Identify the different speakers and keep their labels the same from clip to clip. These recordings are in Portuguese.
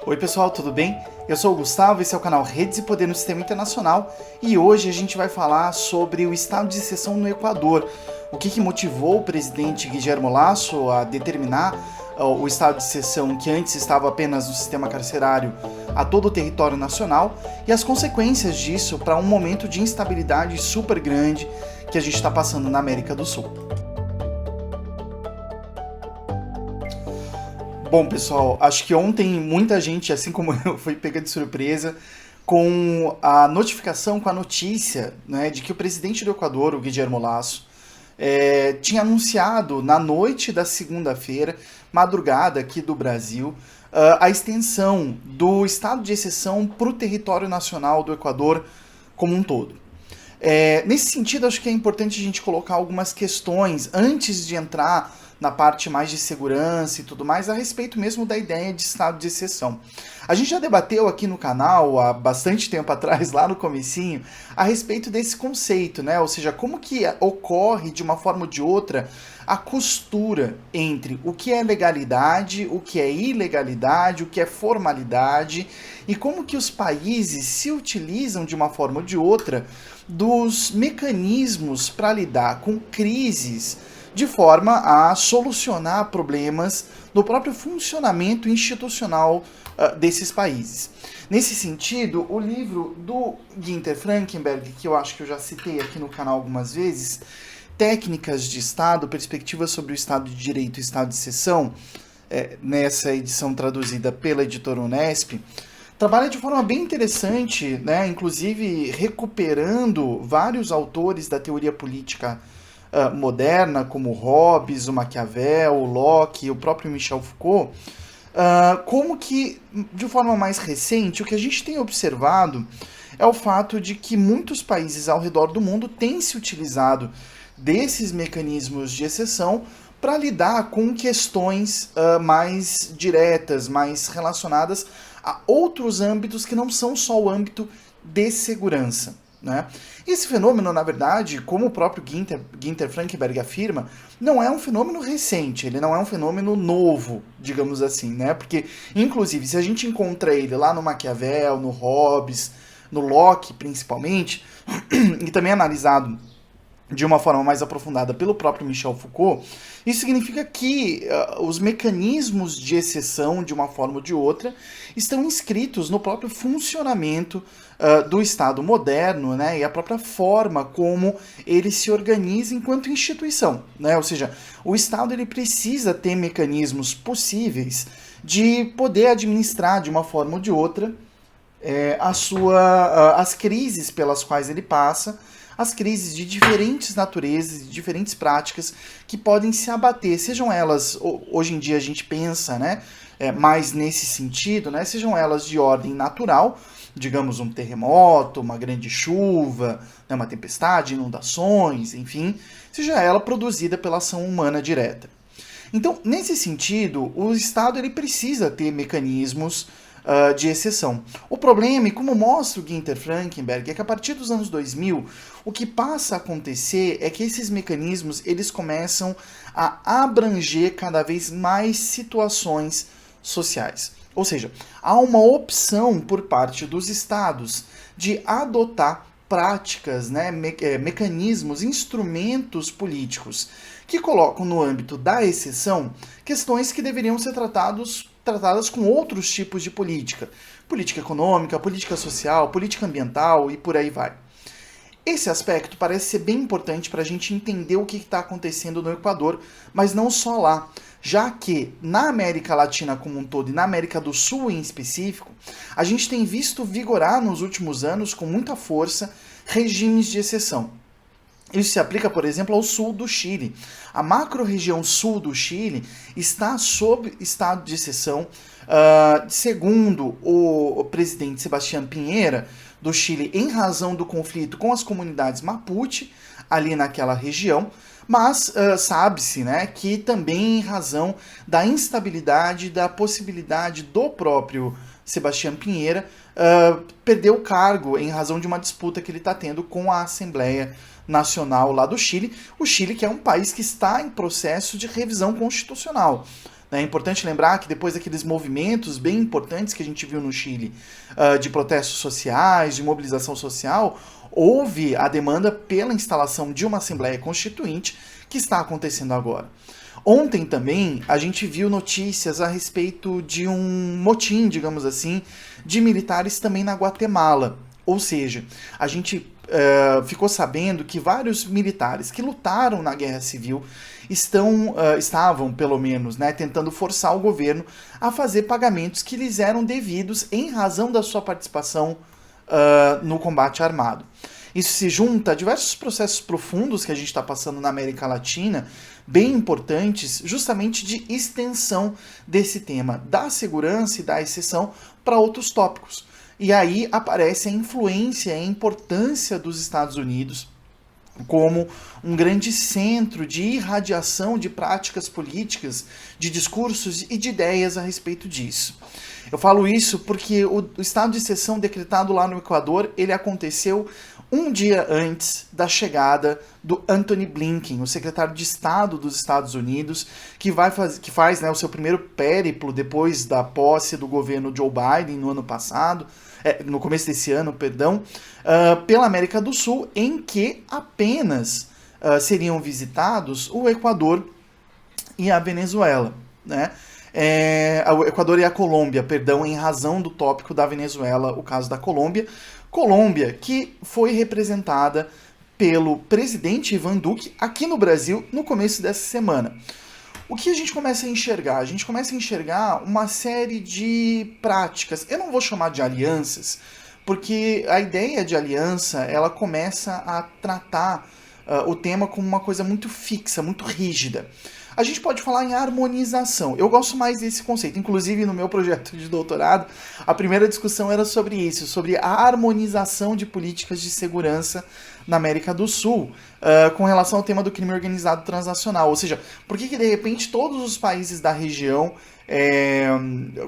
Speaker 1: Oi pessoal, tudo bem? Eu sou o Gustavo, esse é o canal Redes e Poder no Sistema Internacional e hoje a gente vai falar sobre o estado de exceção no Equador. O que motivou o presidente Guillermo Lasso a determinar o estado de exceção que antes estava apenas no sistema carcerário a todo o território nacional e as consequências disso para um momento de instabilidade super grande que a gente está passando na América do Sul. Bom, pessoal, acho que ontem muita gente, assim como eu, foi pega de surpresa com a notificação, com a notícia, né, de que o presidente do Equador, o Guillermo Lasso, tinha anunciado na noite da segunda-feira, madrugada aqui do Brasil, a extensão do estado de exceção para o território nacional do Equador como um todo. Nesse sentido, acho que é importante a gente colocar algumas questões antes de entrar na parte mais de segurança e tudo mais, a respeito mesmo da ideia de estado de exceção. A gente já debateu aqui no canal, há bastante tempo atrás, lá no comecinho, a respeito desse conceito, né? Ou seja, como que ocorre, de uma forma ou de outra, a costura entre o que é legalidade, o que é ilegalidade, o que é formalidade, e como que os países se utilizam, de uma forma ou de outra, dos mecanismos para lidar com crises de forma a solucionar problemas no próprio funcionamento institucional desses países. Nesse sentido, o livro do Gunther Frankenberg, que eu acho que eu já citei aqui no canal algumas vezes, Técnicas de Estado, Perspectivas sobre o Estado de Direito e Estado de Exceção, nessa edição traduzida pela editora Unesp, trabalha de forma bem interessante, né, inclusive recuperando vários autores da teoria política moderna, como Hobbes, o Maquiavel, o Locke, o próprio Michel Foucault, como que, de forma mais recente, o que a gente tem observado é o fato de que muitos países ao redor do mundo têm se utilizado desses mecanismos de exceção para lidar com questões mais diretas, mais relacionadas a outros âmbitos que não são só o âmbito de segurança, né? Esse fenômeno, na verdade, como o próprio Gunther Frankenberg afirma, não é um fenômeno recente, ele não é um fenômeno novo, digamos assim, né? Porque, inclusive, se a gente encontra ele lá no Maquiavel, no Hobbes, no Locke, principalmente, e também analisado de uma forma mais aprofundada pelo próprio Michel Foucault, isso significa que os mecanismos de exceção, de uma forma ou de outra, estão inscritos no próprio funcionamento do Estado moderno, né, e a própria forma como ele se organiza enquanto instituição, né? Ou seja, o Estado ele precisa ter mecanismos possíveis de poder administrar de uma forma ou de outra as crises pelas quais ele passa, as crises de diferentes naturezas, de diferentes práticas que podem se abater, sejam elas, hoje em dia a gente pensa, né, mais nesse sentido, né, sejam elas de ordem natural, digamos um terremoto, uma grande chuva, né, uma tempestade, inundações, enfim, seja ela produzida pela ação humana direta. Então, nesse sentido, o Estado ele precisa ter mecanismos de exceção. O problema, e como mostra o Gunther Frankenberg, é que a partir dos anos 2000, o que passa a acontecer é que esses mecanismos eles começam a abranger cada vez mais situações sociais. Ou seja, há uma opção por parte dos estados de adotar práticas, né, mecanismos, instrumentos políticos que colocam no âmbito da exceção questões que deveriam ser tratadas com outros tipos de política. Política econômica, política social, política ambiental e por aí vai. Esse aspecto parece ser bem importante para a gente entender o que está acontecendo no Equador, mas não só lá, já que na América Latina como um todo e na América do Sul em específico, a gente tem visto vigorar nos últimos anos com muita força regimes de exceção. Isso se aplica, por exemplo, ao sul do Chile. A macro-região sul do Chile está sob estado de exceção, segundo o presidente Sebastián Piñera, do Chile, em razão do conflito com as comunidades Mapuche, ali naquela região, mas sabe-se, né, que também em razão da instabilidade, da possibilidade do próprio Sebastián Piñera perder o cargo em razão de uma disputa que ele está tendo com a Assembleia Nacional lá do Chile, o Chile que é um país que está em processo de revisão constitucional. É importante lembrar que depois daqueles movimentos bem importantes que a gente viu no Chile, de protestos sociais, de mobilização social, houve a demanda pela instalação de uma Assembleia Constituinte que está acontecendo agora. Ontem também a gente viu notícias a respeito de um motim, digamos assim, de militares também na Guatemala. Ou seja, a gente ficou sabendo que vários militares que lutaram na Guerra Civil estavam, pelo menos, né, tentando forçar o governo a fazer pagamentos que lhes eram devidos em razão da sua participação no combate armado. Isso se junta a diversos processos profundos que a gente está passando na América Latina, bem importantes, justamente de extensão desse tema da segurança e da exceção para outros tópicos. E aí aparece a influência e a importância dos Estados Unidos como um grande centro de irradiação de práticas políticas, de discursos e de ideias a respeito disso. Eu falo isso porque o estado de exceção decretado lá no Equador, ele aconteceu um dia antes da chegada do Antony Blinken, o secretário de Estado dos Estados Unidos, que faz, né, o seu primeiro périplo depois da posse do governo Joe Biden no começo desse ano, pela América do Sul, em que apenas seriam visitados o Equador e a Venezuela, né? O Equador e a Colômbia, em razão do tópico da Venezuela, o caso da Colômbia. Colômbia, que foi representada pelo presidente Ivan Duque aqui no Brasil no começo dessa semana. O que a gente começa a enxergar? A gente começa a enxergar uma série de práticas. Eu não vou chamar de alianças, porque a ideia de aliança, ela começa a tratar o tema como uma coisa muito fixa, muito rígida. A gente pode falar em harmonização. Eu gosto mais desse conceito. Inclusive, no meu projeto de doutorado, a primeira discussão era sobre isso, sobre a harmonização de políticas de segurança na América do Sul, com relação ao tema do crime organizado transnacional. Ou seja, por que de repente todos os países da região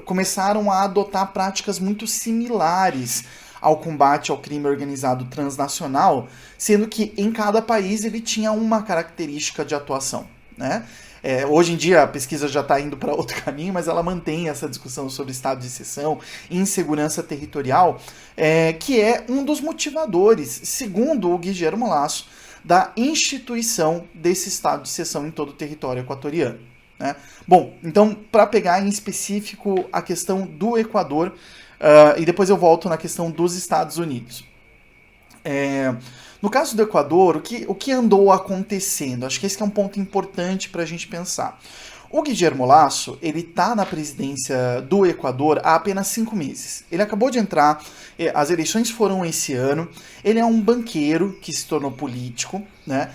Speaker 1: começaram a adotar práticas muito similares ao combate ao crime organizado transnacional, sendo que em cada país ele tinha uma característica de atuação, né? Hoje em dia a pesquisa já está indo para outro caminho, mas ela mantém essa discussão sobre estado de exceção e insegurança territorial, que é um dos motivadores, segundo o Guillermo Lasso, da instituição desse estado de exceção em todo o território equatoriano, né? Bom, então, para pegar em específico a questão do Equador, e depois eu volto na questão dos Estados Unidos. No caso do Equador, o que andou acontecendo? Acho que esse que é um ponto importante para a gente pensar. O Guillermo Lasso, ele está na presidência do Equador há apenas 5 meses. Ele acabou de entrar, as eleições foram esse ano. Ele é um banqueiro que se tornou político, né,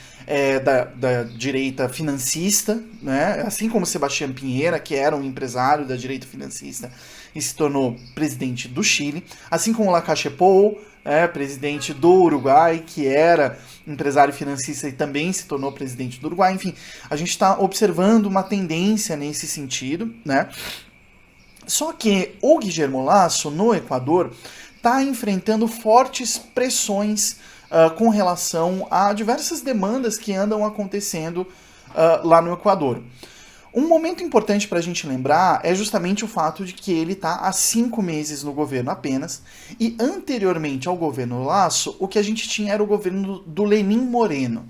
Speaker 1: da direita financista, né, assim como Sebastián Piñera, que era um empresário da direita financista e se tornou presidente do Chile, assim como Lacalle Pou, presidente do Uruguai, que era empresário financista e também se tornou presidente do Uruguai. Enfim, a gente está observando uma tendência nesse sentido, né? Só que o Guillermo Lasso, no Equador, está enfrentando fortes pressões com relação a diversas demandas que andam acontecendo lá no Equador. Um momento importante para a gente lembrar é justamente o fato de que ele está há 5 meses no governo apenas, e anteriormente ao governo Lasso, o que a gente tinha era o governo do Lenín Moreno.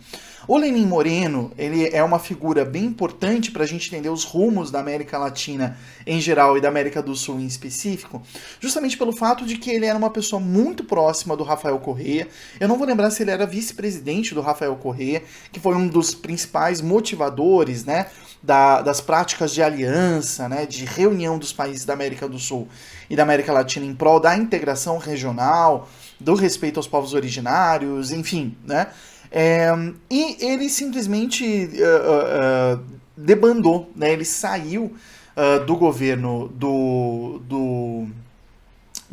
Speaker 1: O Lenín Moreno, ele é uma figura bem importante para a gente entender os rumos da América Latina em geral e da América do Sul em específico, justamente pelo fato de que ele era uma pessoa muito próxima do Rafael Correa. Eu não vou lembrar se ele era vice-presidente do Rafael Correa, que foi um dos principais motivadores, né, das práticas de aliança, né, de reunião dos países da América do Sul e da América Latina em prol da integração regional, do respeito aos povos originários, enfim, né? E ele simplesmente debandou, né? Ele saiu do governo do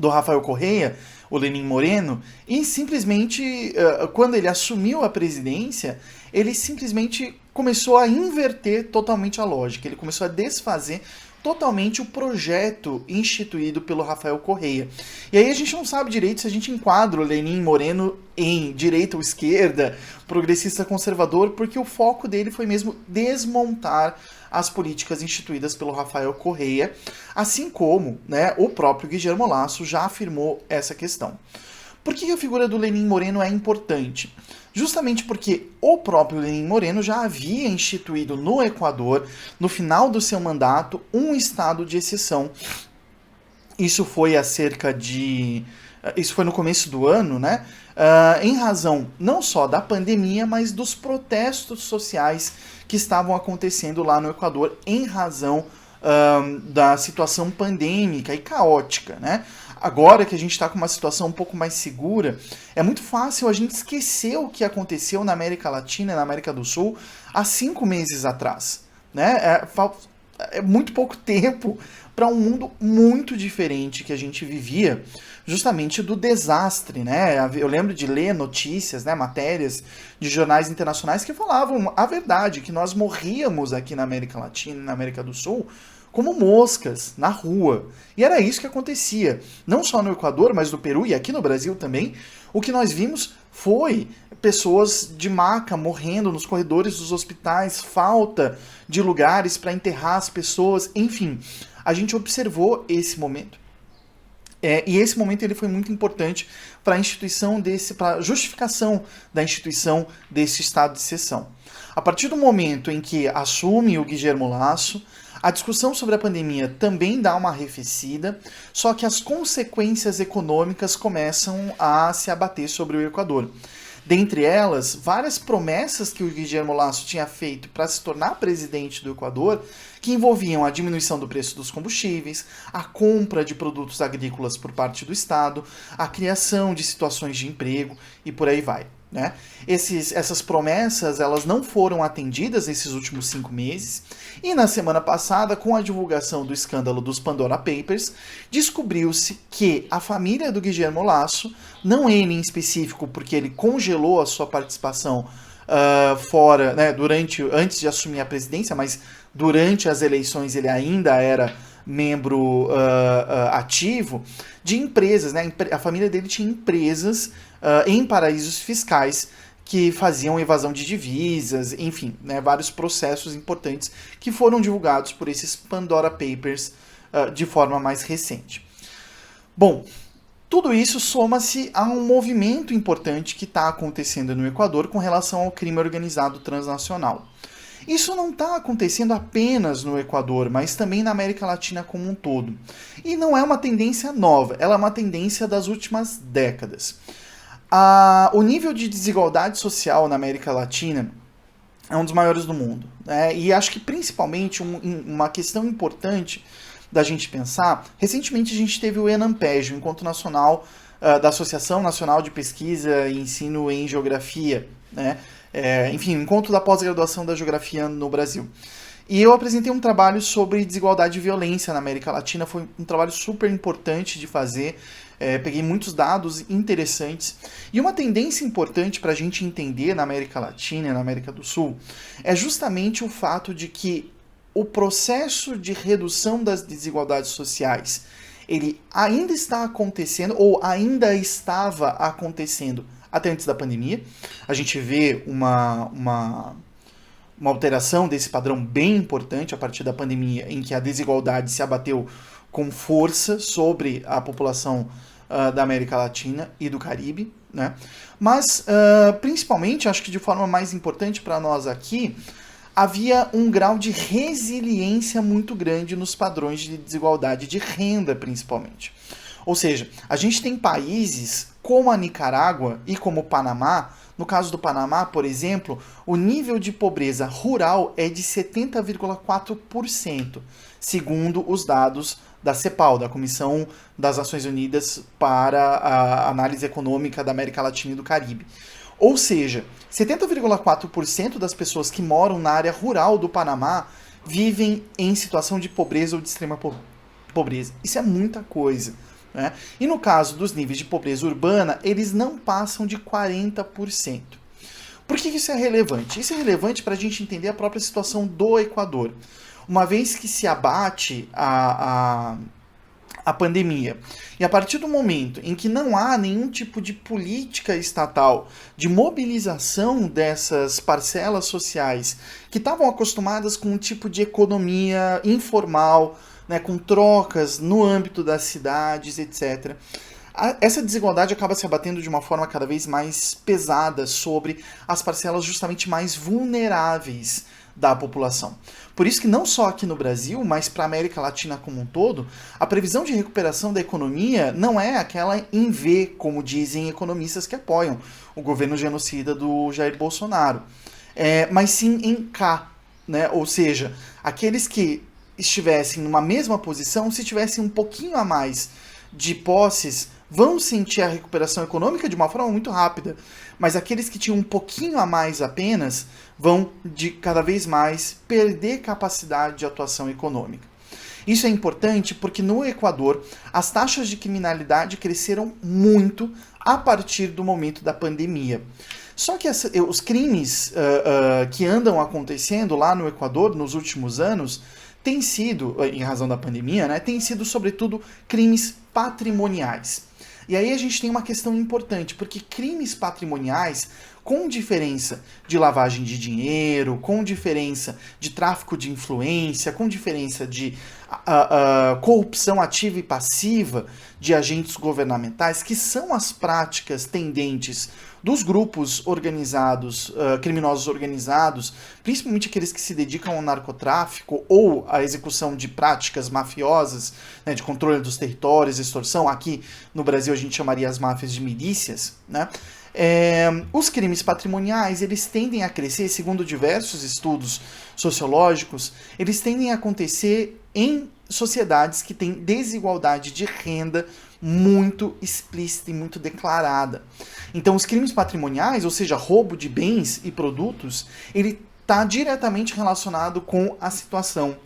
Speaker 1: Rafael Correa, o Lenín Moreno, e simplesmente, quando ele assumiu a presidência, ele simplesmente começou a inverter totalmente a lógica, ele começou a desfazer totalmente o projeto instituído pelo Rafael Correia. E aí a gente não sabe direito se a gente enquadra o Lenin Moreno em direita ou esquerda, progressista conservador, porque o foco dele foi mesmo desmontar as políticas instituídas pelo Rafael Correia, assim como, né, o próprio Guillermo Lasso já afirmou essa questão. Por que a figura do Lenin Moreno é importante? Justamente porque o próprio Lenin Moreno já havia instituído no Equador, no final do seu mandato, um estado de exceção. Isso foi Isso foi no começo do ano, né? Em razão não só da pandemia, mas dos protestos sociais que estavam acontecendo lá no Equador em razão da situação pandêmica e caótica, né? Agora que a gente está com uma situação um pouco mais segura, é muito fácil a gente esquecer o que aconteceu na América Latina e na América do Sul há 5 meses atrás, né? É muito pouco tempo para um mundo muito diferente que a gente vivia, justamente do desastre, né? Eu lembro de ler notícias, né, matérias de jornais internacionais que falavam a verdade, que nós morríamos aqui na América Latina e na América do Sul como moscas na rua. E era isso que acontecia, não só no Equador, mas no Peru e aqui no Brasil também. O que nós vimos foi pessoas de maca morrendo nos corredores dos hospitais, falta de lugares para enterrar as pessoas, enfim. A gente observou esse momento. E esse momento ele foi muito importante para a justificação da instituição desse estado de exceção. A partir do momento em que assume o Guillermo Lasso, a discussão sobre a pandemia também dá uma arrefecida, só que as consequências econômicas começam a se abater sobre o Equador. Dentre elas, várias promessas que o Guillermo Lasso tinha feito para se tornar presidente do Equador, que envolviam a diminuição do preço dos combustíveis, a compra de produtos agrícolas por parte do Estado, a criação de situações de emprego e por aí vai. Né? Essas promessas elas não foram atendidas nesses últimos 5 meses e na semana passada, com a divulgação do escândalo dos Pandora Papers, descobriu-se que a família do Guillermo Lasso, não ele em específico porque ele congelou a sua participação fora, né, antes de assumir a presidência, mas durante as eleições ele ainda era membro ativo de empresas, né? A família dele tinha empresas em paraísos fiscais que faziam evasão de divisas, enfim, né, vários processos importantes que foram divulgados por esses Pandora Papers de forma mais recente. Bom, tudo isso soma-se a um movimento importante que está acontecendo no Equador com relação ao crime organizado transnacional. Isso não está acontecendo apenas no Equador, mas também na América Latina como um todo. E não é uma tendência nova, ela é uma tendência das últimas décadas. O nível de desigualdade social na América Latina é um dos maiores do mundo, né? E acho que principalmente uma questão importante da gente pensar, recentemente a gente teve o ENAMPEG, o Encontro Nacional da Associação Nacional de Pesquisa e Ensino em Geografia, né? Enfim, o encontro da pós-graduação da geografia no Brasil. E eu apresentei um trabalho sobre desigualdade e violência na América Latina, foi um trabalho super importante de fazer, peguei muitos dados interessantes. E uma tendência importante para a gente entender na América Latina e na América do Sul é justamente o fato de que o processo de redução das desigualdades sociais, ele ainda está acontecendo, ou ainda estava acontecendo até antes da pandemia. A gente vê uma alteração desse padrão bem importante a partir da pandemia, em que a desigualdade se abateu com força sobre a população da América Latina e do Caribe, né? Mas, principalmente, acho que de forma mais importante para nós aqui, havia um grau de resiliência muito grande nos padrões de desigualdade de renda, principalmente. Ou seja, a gente tem países como a Nicarágua e como o Panamá. No caso do Panamá, por exemplo, o nível de pobreza rural é de 70,4%, segundo os dados da CEPAL, da Comissão das Nações Unidas para a Análise Econômica da América Latina e do Caribe. Ou seja, 70,4% das pessoas que moram na área rural do Panamá vivem em situação de pobreza ou de extrema pobreza. Isso é muita coisa. Né? E no caso dos níveis de pobreza urbana, eles não passam de 40%. Por que isso é relevante? Isso é relevante para a gente entender a própria situação do Equador. uma vez que se abate a pandemia. E a partir do momento em que não há nenhum tipo de política estatal de mobilização dessas parcelas sociais que estavam acostumadas com um tipo de economia informal, né, com trocas no âmbito das cidades, etc., essa desigualdade acaba se abatendo de uma forma cada vez mais pesada sobre as parcelas justamente mais vulneráveis da população. Por isso que não só aqui no Brasil, mas para a América Latina como um todo, a previsão de recuperação da economia não é aquela em V, como dizem economistas que apoiam o governo genocida do Jair Bolsonaro, mas sim em K, né? Ou seja, aqueles que estivessem numa mesma posição, se tivessem um pouquinho a mais de posses, vão sentir a recuperação econômica de uma forma muito rápida, mas aqueles que tinham um pouquinho a mais apenas vão de cada vez mais perder capacidade de atuação econômica. Isso é importante porque no Equador as taxas de criminalidade cresceram muito a partir do momento da pandemia. Só que os crimes que andam acontecendo lá no Equador nos últimos anos têm sido, em razão da pandemia, né, têm sido sobretudo crimes patrimoniais. E aí a gente tem uma questão importante, porque crimes patrimoniais, com diferença de lavagem de dinheiro, com diferença de tráfico de influência, com diferença de corrupção ativa e passiva de agentes governamentais, que são as práticas tendentes dos grupos organizados, criminosos organizados, principalmente aqueles que se dedicam ao narcotráfico ou à execução de práticas mafiosas, né, de controle dos territórios, extorsão. Aqui no Brasil a gente chamaria as máfias de milícias, né? Os crimes patrimoniais, eles tendem a crescer, segundo diversos estudos sociológicos, eles tendem a acontecer em sociedades que têm desigualdade de renda muito explícita e muito declarada. Então, os crimes patrimoniais, ou seja, roubo de bens e produtos, ele está diretamente relacionado com a situação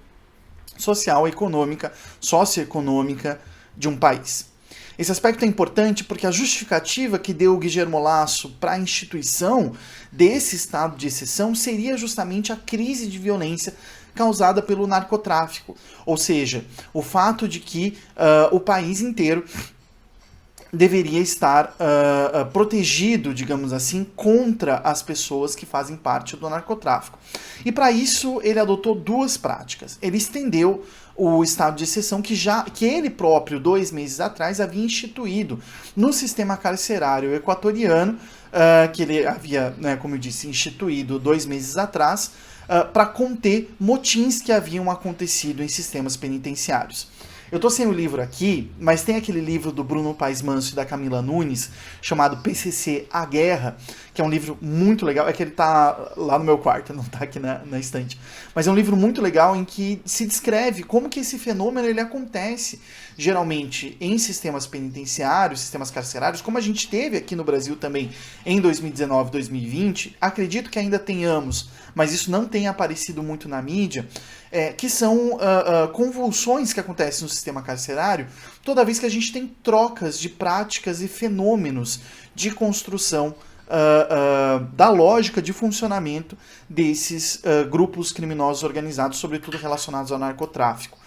Speaker 1: social, econômica, socioeconômica de um país. Esse aspecto é importante porque a justificativa que deu o Guillermo Lasso para a instituição desse estado de exceção seria justamente a crise de violência causada pelo narcotráfico. Ou seja, o fato de que o país inteiro deveria estar protegido, digamos assim, contra as pessoas que fazem parte do narcotráfico. E para isso ele adotou duas práticas. Ele estendeu o estado de exceção que ele próprio, 2 meses atrás, havia instituído no sistema carcerário equatoriano, que ele havia, né, como eu disse, instituído 2 meses atrás, para conter motins que haviam acontecido em sistemas penitenciários. Eu tô sem o livro aqui, mas tem aquele livro do Bruno Paes Manso e da Camila Nunes, chamado PCC A Guerra, que é um livro muito legal. É que ele tá lá no meu quarto, não tá aqui na estante. Mas é um livro muito legal em que se descreve como que esse fenômeno ele acontece, geralmente em sistemas penitenciários, sistemas carcerários, como a gente teve aqui no Brasil também em 2019, 2020. Acredito que ainda tenhamos, mas isso não tem aparecido muito na mídia, que são convulsões que acontecem no sistema carcerário toda vez que a gente tem trocas de práticas e fenômenos de construção da lógica de funcionamento desses grupos criminosos organizados, sobretudo relacionados ao narcotráfico.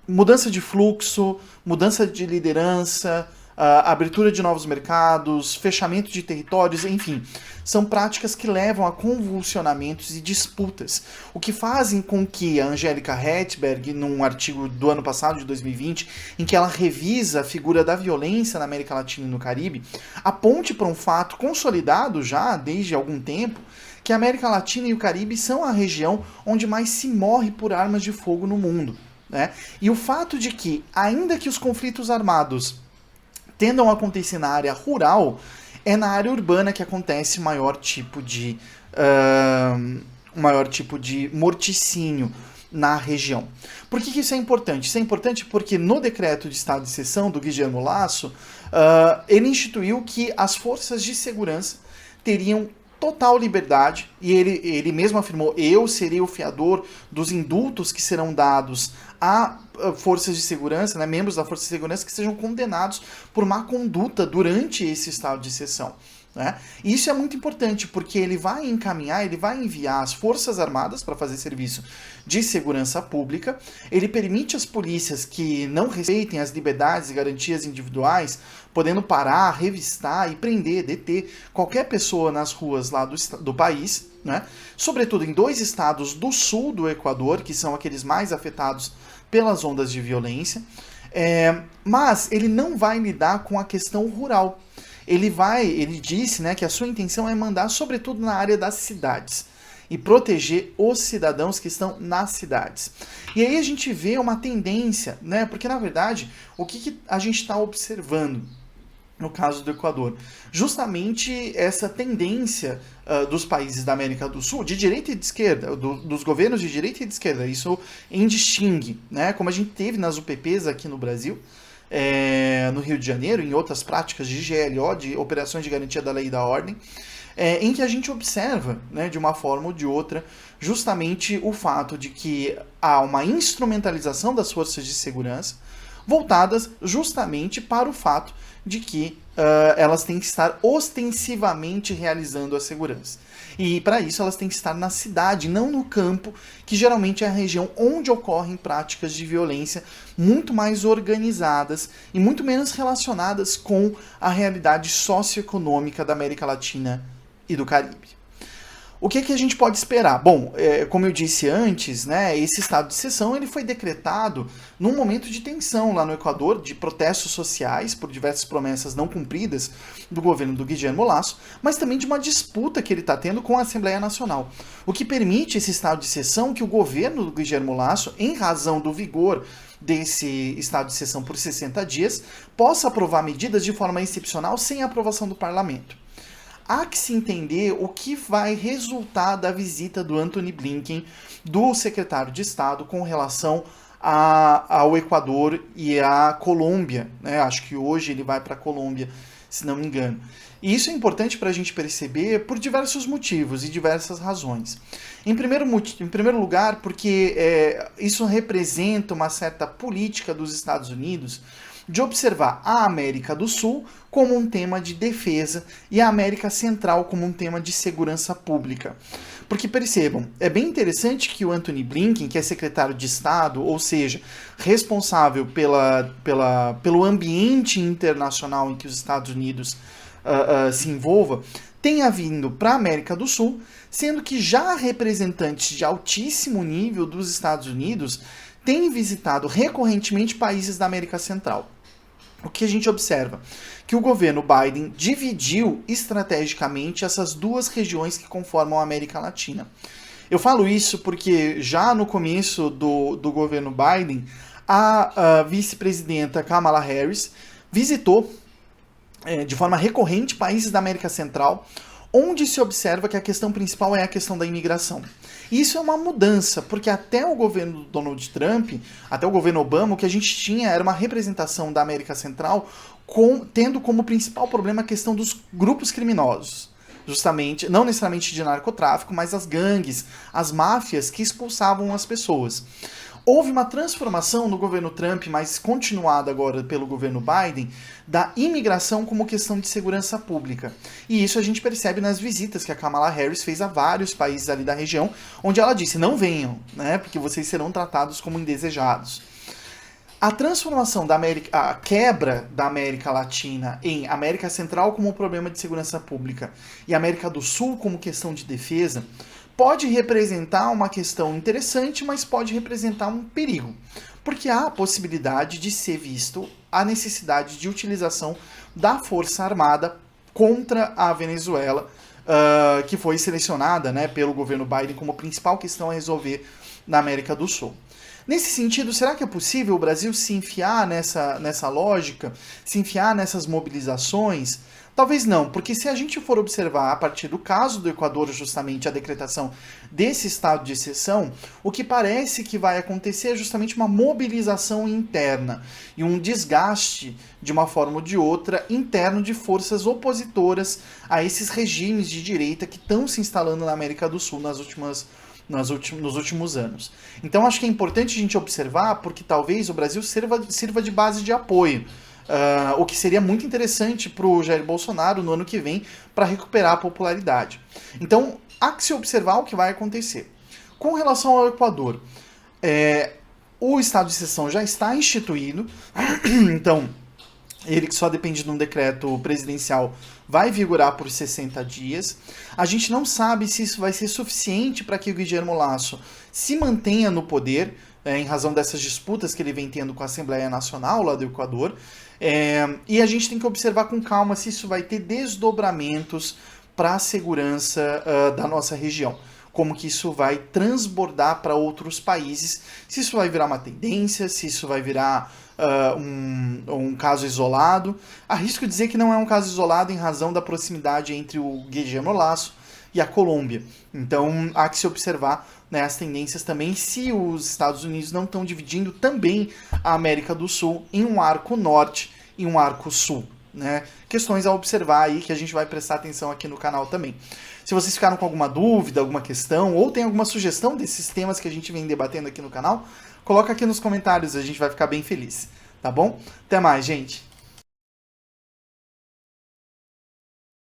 Speaker 1: Mudança de fluxo, mudança de liderança, abertura de novos mercados, fechamento de territórios, enfim, são práticas que levam a convulsionamentos e disputas, o que fazem com que a Angélica Hetberg, num artigo do ano passado, de 2020, em que ela revisa a figura da violência na América Latina e no Caribe, aponte para um fato consolidado já desde algum tempo, que a América Latina e o Caribe são a região onde mais se morre por armas de fogo no mundo, né? E o fato de que, ainda que os conflitos armados tendam a acontecer na área rural, é na área urbana que acontece o maior tipo de morticínio na região. Por que isso é importante? Isso é importante porque no decreto de estado de exceção do Guillermo Lasso, ele instituiu que as forças de segurança teriam total liberdade, e ele mesmo afirmou: eu serei o fiador dos indultos que serão dados a forças de segurança, né, membros da força de segurança que sejam condenados por má conduta durante esse estado de exceção. né? E isso é muito importante, porque ele vai encaminhar, ele vai enviar as Forças Armadas para fazer serviço de segurança pública, ele permite às polícias que não respeitem as liberdades e garantias individuais, podendo parar, revistar e prender, deter qualquer pessoa nas ruas lá do país, né? Sobretudo em 2 estados do sul do Equador, que são aqueles mais afetados pelas ondas de violência, mas ele não vai lidar com a questão rural. Ele disse, né, que a sua intenção é mandar sobretudo na área das cidades e proteger os cidadãos que estão nas cidades. E aí a gente vê uma tendência, né, porque na verdade, o que a gente está observando no caso do Equador? Justamente essa tendência dos países da América do Sul, de direita e de esquerda, dos governos de direita e de esquerda, isso indistingue, né, como a gente teve nas UPPs aqui no Brasil, no Rio de Janeiro, em outras práticas de GLO, de operações de garantia da lei e da ordem, em que a gente observa, né, de uma forma ou de outra, justamente o fato de que há uma instrumentalização das forças de segurança voltadas justamente para o fato de que elas têm que estar ostensivamente realizando a segurança. E para isso elas têm que estar na cidade, não no campo, que geralmente é a região onde ocorrem práticas de violência muito mais organizadas e muito menos relacionadas com a realidade socioeconômica da América Latina e do Caribe. O que a gente pode esperar? Bom, como eu disse antes, né, esse estado de exceção ele foi decretado num momento de tensão lá no Equador, de protestos sociais por diversas promessas não cumpridas do governo do Guillermo Lasso, mas também de uma disputa que ele está tendo com a Assembleia Nacional. O que permite esse estado de exceção que o governo do Guillermo Lasso, em razão do vigor desse estado de exceção por 60 dias, possa aprovar medidas de forma excepcional sem a aprovação do parlamento. Há que se entender o que vai resultar da visita do Antony Blinken, do secretário de Estado, com relação ao Equador e à Colômbia, né? Acho que hoje ele vai para a Colômbia, se não me engano. E isso é importante para a gente perceber por diversos motivos e diversas razões. Em primeiro lugar, porque isso representa uma certa política dos Estados Unidos de observar a América do Sul como um tema de defesa e a América Central como um tema de segurança pública. Porque percebam, é bem interessante que o Antony Blinken, que é secretário de Estado, ou seja, responsável pelo ambiente internacional em que os Estados Unidos se envolva, tenha vindo para a América do Sul, sendo que já representantes de altíssimo nível dos Estados Unidos têm visitado recorrentemente países da América Central. O que a gente observa? Que o governo Biden dividiu estrategicamente essas 2 regiões que conformam a América Latina. Eu falo isso porque já no começo do governo Biden, a vice-presidenta Kamala Harris visitou de forma recorrente países da América Central, onde se observa que a questão principal é a questão da imigração. E isso é uma mudança, porque até o governo do Donald Trump, até o governo Obama, o que a gente tinha era uma representação da América Central tendo como principal problema a questão dos grupos criminosos. Justamente, não necessariamente de narcotráfico, mas as gangues, as máfias que expulsavam as pessoas. Houve uma transformação no governo Trump, mas continuada agora pelo governo Biden, da imigração como questão de segurança pública. E isso a gente percebe nas visitas que a Kamala Harris fez a vários países ali da região, onde ela disse, não venham, né, porque vocês serão tratados como indesejados. A transformação a quebra da América Latina em América Central como um problema de segurança pública e América do Sul como questão de defesa, pode representar uma questão interessante, mas pode representar um perigo, porque há a possibilidade de ser visto a necessidade de utilização da Força Armada contra a Venezuela, que foi selecionada, né, pelo governo Biden como principal questão a resolver na América do Sul. Nesse sentido, será que é possível o Brasil se enfiar nessa lógica, se enfiar nessas mobilizações? Talvez não, porque se a gente for observar a partir do caso do Equador, justamente a decretação desse estado de exceção, o que parece que vai acontecer é justamente uma mobilização interna e um desgaste, de uma forma ou de outra, interno de forças opositoras a esses regimes de direita que estão se instalando na América do Sul nos últimos anos. Então acho que é importante a gente observar, porque talvez o Brasil sirva de base de apoio o que seria muito interessante para o Jair Bolsonaro no ano que vem para recuperar a popularidade. Então, há que se observar o que vai acontecer. Com relação ao Equador, o estado de exceção já está instituído, então ele que só depende de um decreto presidencial vai vigorar por 60 dias. A gente não sabe se isso vai ser suficiente para que o Guillermo Lasso se mantenha no poder, em razão dessas disputas que ele vem tendo com a Assembleia Nacional lá do Equador. E a gente tem que observar com calma se isso vai ter desdobramentos para a segurança da nossa região. Como que isso vai transbordar para outros países, se isso vai virar uma tendência, se isso vai virar um caso isolado. Arrisco dizer que não é um caso isolado em razão da proximidade entre o Guillermo Lasso e a Colômbia. Então há que se observar, né, as tendências também, se os Estados Unidos não estão dividindo também a América do Sul em um arco norte e um arco sul. Né? Questões a observar aí que a gente vai prestar atenção aqui no canal também. Se vocês ficaram com alguma dúvida, alguma questão, ou tem alguma sugestão desses temas que a gente vem debatendo aqui no canal, coloca aqui nos comentários, a gente vai ficar bem feliz, tá bom? Até mais, gente!